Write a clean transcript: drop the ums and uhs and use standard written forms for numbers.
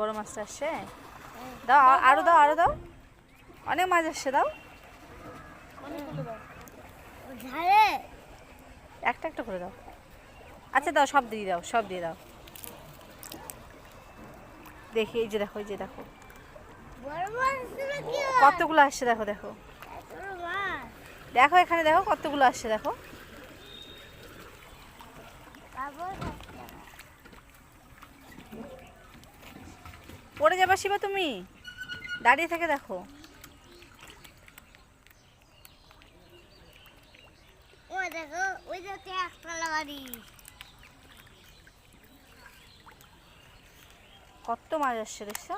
বড় মাছটা আসছে। দাও, আরো দাও, আরো দাও। অনেক মাছ আসছে, দাও। একটা একটা করে দাও। আচ্ছা দাও, সব দিয়ে দাও, সব দিয়ে দাও। দেখি, এই যে দেখো, এই যে দেখো কতগুলো আসছে, দেখো দেখো দেখো, এখানে দেখো কতগুলো আসছে, দেখো। পড়ে যাবা শিবা, তুমি দাঁড়িয়ে থেকে দেখো। কত মাছ আসছে দেখছো।